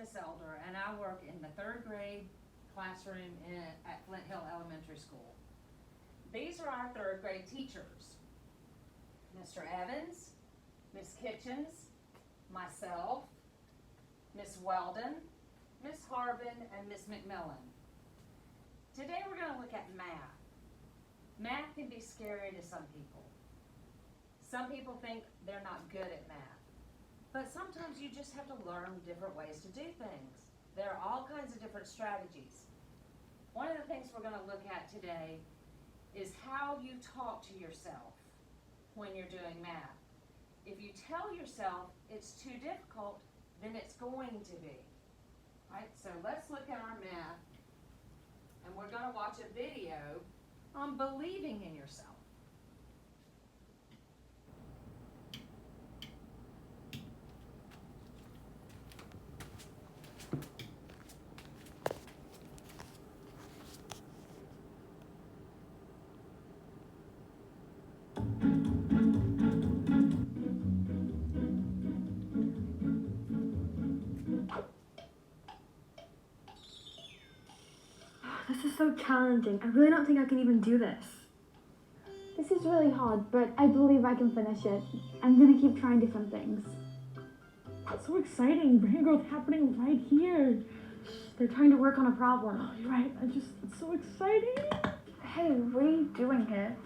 Miss Elder, and I work in the third grade classroom at Flint Hill Elementary School. These are our third grade teachers. Mr. Evans, Miss Kitchens, myself, Miss Weldon, Miss Harbin, and Miss McMillan. Today we're going to look at math. Math can be scary to some people. Some people think they're not good at math. But sometimes you just have to learn different ways to do things. There are all kinds of different strategies. One of the things we're going to look at today is how you talk to yourself when you're doing math. If you tell yourself it's too difficult, then it's going to be. Right? So let's look at our math, and we're going to watch a video on believing in yourself. This is so challenging. I really don't think I can even do this. This is really hard, but I believe I can finish it. I'm gonna keep trying different things. It's so exciting. Brain growth happening right here. They're trying to work on a problem. Oh, you're right. It's so exciting. Hey, what are you doing here?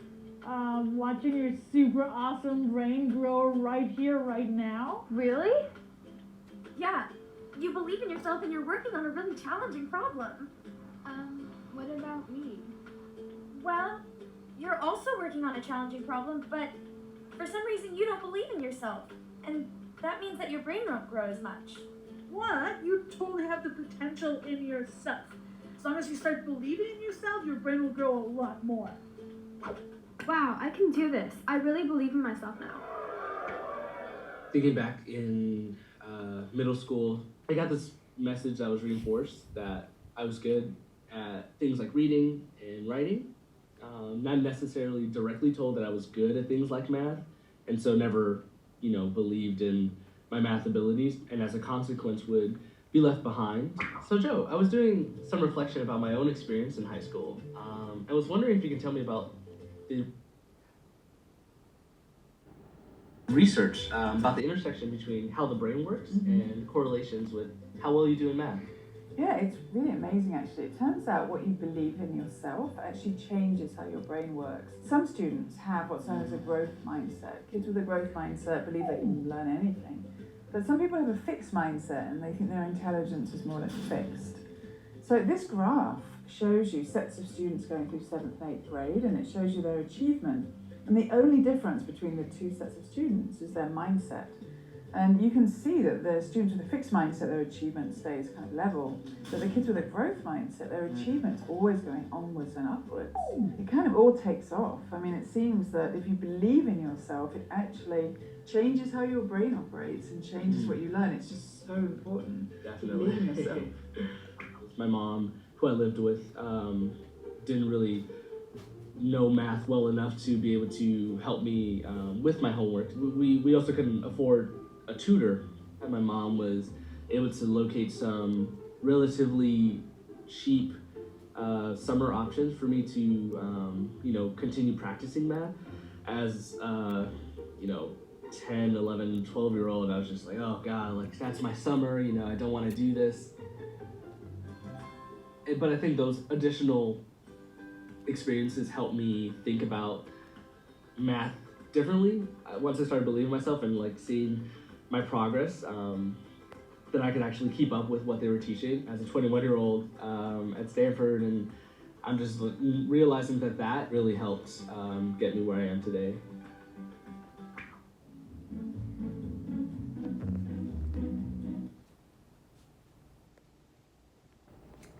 Watching your super awesome brain grow right here, right now. Really? Yeah, you believe in yourself and you're working on a really challenging problem. What about me? Well, you're also working on a challenging problem, but for some reason you don't believe in yourself. And that means that your brain won't grow as much. What? You totally have the potential in yourself. As long as you start believing in yourself, your brain will grow a lot more. Wow, I can do this. I really believe in myself now. Thinking back in middle school, I got this message that was reinforced that I was good at things like reading and writing. Not necessarily directly told that I was good at things like math, and so never, believed in my math abilities, and as a consequence would be left behind. So Joe, I was doing some reflection about my own experience in high school. I was wondering if you could tell me about the research about the intersection between how the brain works and correlations with how well you do in math. Yeah, it's really amazing actually. It turns out what you believe in yourself actually changes how your brain works. Some students have what's known as a growth mindset. Kids with a growth mindset believe they can learn anything. But some people have a fixed mindset and they think their intelligence is more or less fixed. So this graph shows you sets of students going through 7th and 8th grade, and it shows you their achievement. And the only difference between the two sets of students is their mindset. And you can see that the students with a fixed mindset, their achievement stays kind of level. But the kids with a growth mindset, their achievement's always going onwards and upwards. It kind of all takes off. I mean, it seems that if you believe in yourself, it actually changes how your brain operates and changes what you learn. It's just so important. Definitely. Believe in yourself. My mom, who I lived with, didn't really know math well enough to be able to help me with my homework. We also couldn't afford a tutor, and my mom was able to locate some relatively cheap summer options for me to continue practicing math. As 10, 11, 12-year-old, I was just like, oh god, like that's my summer, I don't want to do this. But I think those additional experiences helped me think about math differently. Once I started believing in myself and seeing my progress, that I could actually keep up with what they were teaching as a 21-year-old at Stanford, and I'm just realizing that really helped get me where I am today.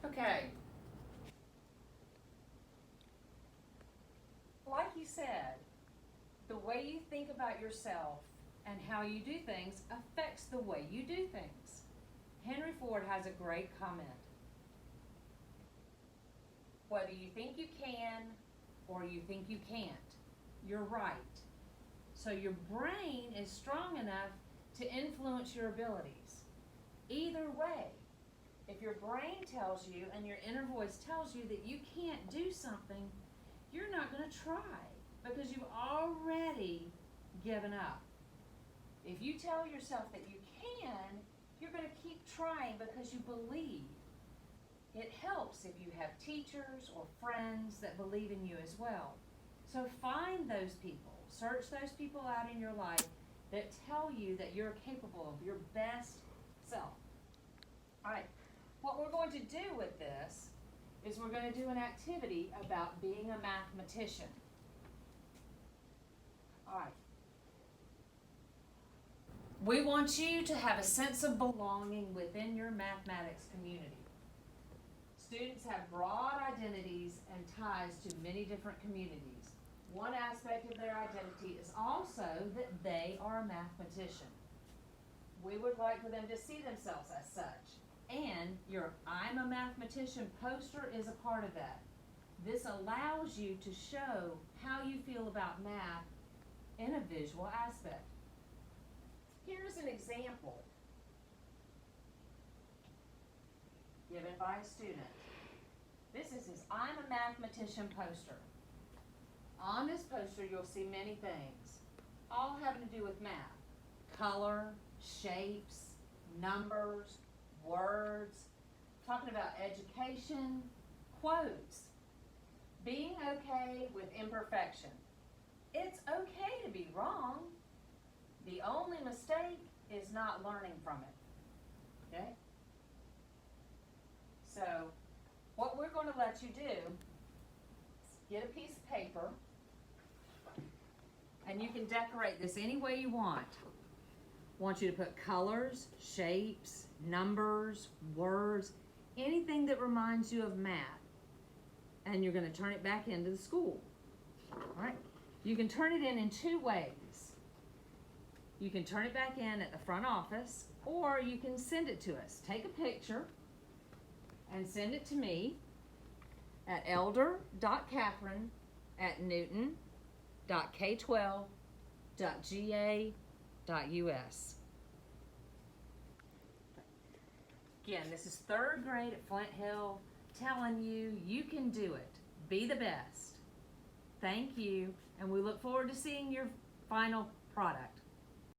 Okay. Like you said, the way you think about yourself and how you do things affects the way you do things. Henry Ford has a great comment. Whether you think you can or you think you can't, you're right. So your brain is strong enough to influence your abilities. Either way, If your brain tells you and your inner voice tells you that you can't do something, you're not going to try because you've already given up. If you tell yourself that you can, you're going to keep trying because you believe. It helps if you have teachers or friends that believe in you as well. So find those people, search those people out in your life that tell you that you're capable of your best self. All right, what we're going to do with this is we're going to do an activity about being a mathematician. All right. We want you to have a sense of belonging within your mathematics community. Students have broad identities and ties to many different communities. One aspect of their identity is also that they are a mathematician. We would like for them to see themselves as such. And your I'm a mathematician poster is a part of that. This allows you to show how you feel about math in a visual aspect. Here's an example given by a student. This is his I'm a mathematician poster. On this poster you'll see many things, all having to do with math. Color, shapes, numbers, words, talking about education, quotes, being okay with imperfection. It's okay to be wrong. The only mistake is not learning from it. Okay? So, what we're going to let you do is get a piece of paper, and you can decorate this any way you want. I want you to put colors, shapes, numbers, words, anything that reminds you of math. And you're going to turn it back into the school. All right? You can turn it in two ways. You can turn it back in at the front office, or you can send it to us. Take a picture and send it to me at elder.catherine@newton.k12.ga.us. Again, this is 3rd grade at Flint Hill, telling you you can do it. Be the best. Thank you, and we look forward to seeing your final product.